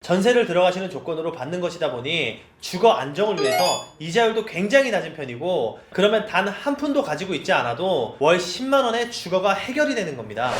전세를 들어가시는 조건으로 받는 것이다 보니 주거 안정을 위해서 이자율도 굉장히 낮은 편이고, 그러면 단 한 푼도 가지고 있지 않아도 월 10만원의 주거가 해결이 되는 겁니다.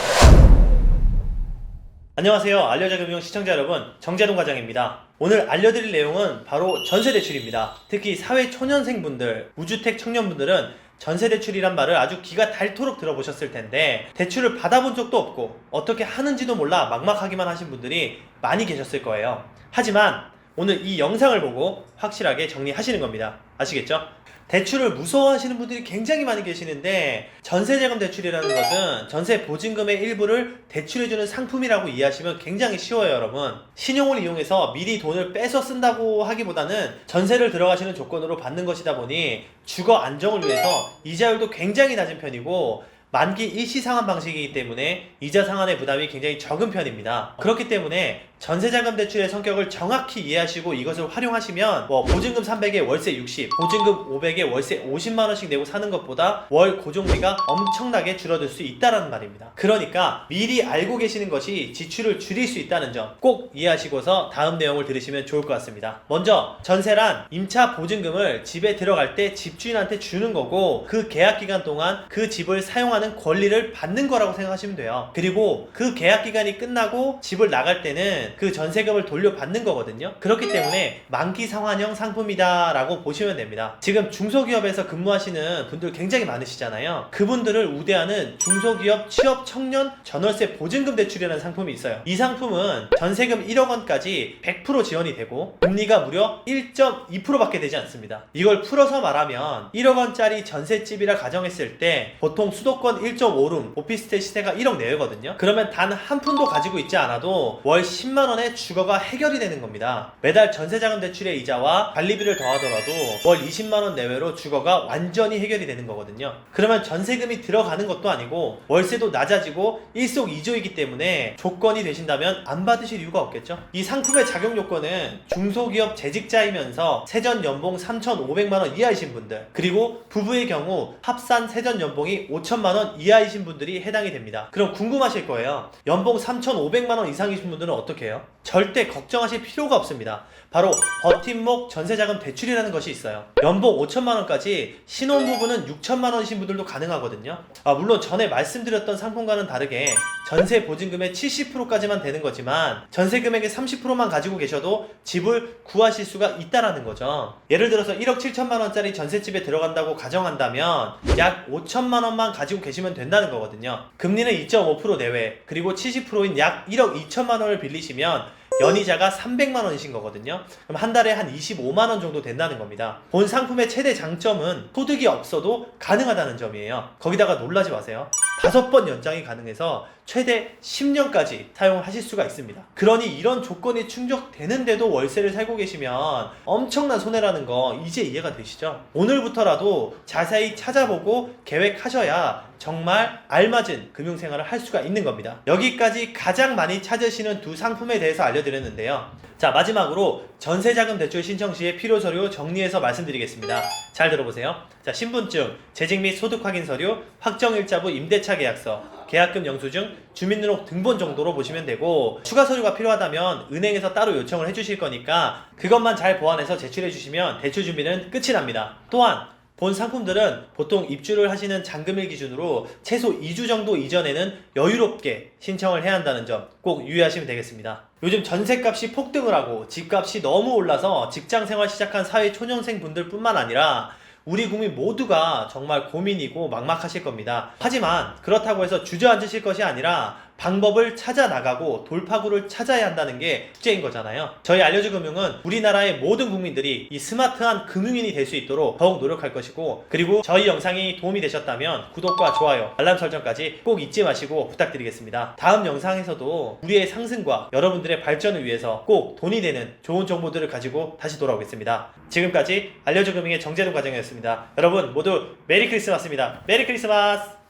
안녕하세요. 알려자금융 시청자 여러분, 정재동 과장입니다. 오늘 알려드릴 내용은 바로 전세대출입니다. 특히 사회초년생분들, 무주택 청년분들은 전세대출이란 말을 아주 귀가 닳도록 들어보셨을 텐데, 대출을 받아본 적도 없고 어떻게 하는지도 몰라 막막하기만 하신 분들이 많이 계셨을 거예요. 하지만 오늘 이 영상을 보고 확실하게 정리하시는 겁니다. 아시겠죠? 대출을 무서워하시는 분들이 굉장히 많이 계시는데, 전세자금 대출이라는 것은 전세 보증금의 일부를 대출해주는 상품이라고 이해하시면 굉장히 쉬워요. 여러분, 신용을 이용해서 미리 돈을 빼서 쓴다고 하기보다는 전세를 들어가시는 조건으로 받는 것이다 보니 주거 안정을 위해서 이자율도 굉장히 낮은 편이고, 만기 일시 상환 방식이기 때문에 이자 상환의 부담이 굉장히 적은 편입니다. 그렇기 때문에 전세자금 대출의 성격을 정확히 이해하시고 이것을 활용하시면 보증금 300에 월세 60, 보증금 500에 월세 50만원씩 내고 사는 것보다 월 고정비가 엄청나게 줄어들 수 있다는 말입니다. 그러니까 미리 알고 계시는 것이 지출을 줄일 수 있다는 점 꼭 이해하시고서 다음 내용을 들으시면 좋을 것 같습니다. 먼저, 전세란 임차 보증금을 집에 들어갈 때 집주인한테 주는 거고, 그 계약 기간 동안 그 집을 사용하는 권리를 받는 거라고 생각하시면 돼요. 그리고 그 계약 기간이 끝나고 집을 나갈 때는 그 전세금을 돌려받는 거거든요. 그렇기 때문에 만기 상환형 상품이다 라고 보시면 됩니다. 지금 중소기업에서 근무하시는 분들 굉장히 많으시잖아요. 그분들을 우대하는 중소기업 취업 청년 전월세 보증금 대출이라는 상품이 있어요. 이 상품은 전세금 1억 원까지 100% 지원이 되고 금리가 무려 1.2% 밖에 되지 않습니다. 이걸 풀어서 말하면 1억 원짜리 전셋집이라 가정했을 때 보통 수도권 1.5룸 오피스텔 시세가 1억 내외거든요. 그러면 단 한 푼도 가지고 있지 않아도 월 10만원의 주거가 해결이 되는 겁니다. 매달 전세자금 대출의 이자와 관리비를 더하더라도 월 20만원 내외로 주거가 완전히 해결이 되는 거거든요. 그러면 전세금이 들어가는 것도 아니고 월세도 낮아지고 일석이조이기 때문에 조건이 되신다면 안 받으실 이유가 없겠죠. 이 상품의 작용 요건은 중소기업 재직자이면서 세전 연봉 3,500만원 이하이신 분들, 그리고 부부의 경우 합산 세전 연봉이 5천만원 이하이신 분들이 해당이 됩니다. 그럼 궁금하실 거예요. 연봉 3,500만원 이상이신 분들은 어떻게 해요? 절대 걱정하실 필요가 없습니다. 바로 버팀목 전세자금 대출이라는 것이 있어요. 연봉 5천만원까지 신혼부부는 6천만원이신 분들도 가능하거든요. 물론 전에 말씀드렸던 상품과는 다르게 전세 보증금의 70%까지만 되는 거지만 전세 금액의 30%만 가지고 계셔도 집을 구하실 수가 있다라는 거죠. 예를 들어서 1억 7천만원짜리 전셋집에 들어간다고 가정한다면 약 5천만원만 가지고 계시면 된다는 거거든요. 금리는 2.5% 내외, 그리고 70%인 약 1억 2천만원을 빌리시면 연이자가 300만원이신 거거든요. 그럼 한 달에 한 25만원 정도 된다는 겁니다. 본 상품의 최대 장점은 소득이 없어도 가능하다는 점이에요. 거기다가 놀라지 마세요. 5번 연장이 가능해서 최대 10년까지 사용하실 수가 있습니다. 그러니 이런 조건이 충족되는데도 월세를 살고 계시면 엄청난 손해라는 거 이제 이해가 되시죠? 오늘부터라도 자세히 찾아보고 계획하셔야 정말 알맞은 금융생활을 할 수가 있는 겁니다. 여기까지 가장 많이 찾으시는 두 상품에 대해서 알려드렸는데요. 자, 마지막으로 전세자금 대출 신청 시에 필요 서류 정리해서 말씀드리겠습니다. 잘 들어보세요. 자, 신분증, 재직 및 소득 확인 서류, 확정일자부 임대차 계약서, 계약금 영수증, 주민등록 등본 정도로 보시면 되고, 추가 서류가 필요하다면 은행에서 따로 요청을 해주실 거니까 그것만 잘 보완해서 제출해 주시면 대출 준비는 끝이 납니다. 또한 본 상품들은 보통 입주를 하시는 잔금일 기준으로 최소 2주 정도 이전에는 여유롭게 신청을 해야 한다는 점 꼭 유의하시면 되겠습니다. 요즘 전셋값이 폭등을 하고 집값이 너무 올라서 직장생활 시작한 사회 초년생 분들 뿐만 아니라 우리 국민 모두가 정말 고민이고 막막하실 겁니다. 하지만 그렇다고 해서 주저앉으실 것이 아니라 방법을 찾아 나가고 돌파구를 찾아야 한다는 게 숙제인 거잖아요. 저희 알려주금융은 우리나라의 모든 국민들이 이 스마트한 금융인이 될 수 있도록 더욱 노력할 것이고, 그리고 저희 영상이 도움이 되셨다면 구독과 좋아요, 알람 설정까지 꼭 잊지 마시고 부탁드리겠습니다. 다음 영상에서도 우리의 상승과 여러분들의 발전을 위해서 꼭 돈이 되는 좋은 정보들을 가지고 다시 돌아오겠습니다. 지금까지 알려주금융의 정재동 과장이었습니다. 여러분 모두 메리 크리스마스입니다. 메리 크리스마스!